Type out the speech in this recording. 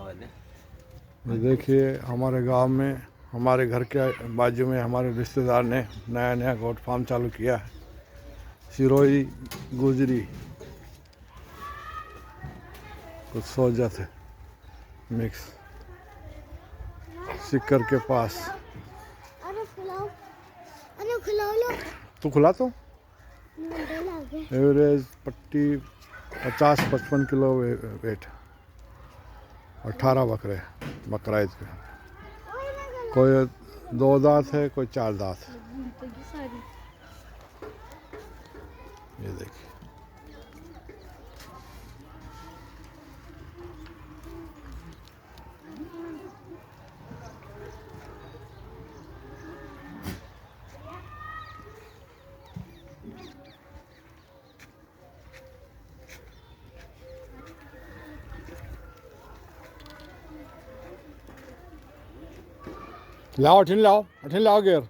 ये देखिए हमारे गांव में, हमारे घर के बाजू में हमारे रिश्तेदार ने नया नया गोट फार्म चालू किया है। सिरोही गुजरी कुछ सोजत है मिक्स सिक्कर के पास। तू खुला तो एवरेज पट्टी 50-55 किलो वेट, 18 बकरे बकरा ईद के। कोई 2 दांत है, कोई 4 दांत है। ये देखिए लाओ, अठिन लाओ गेर।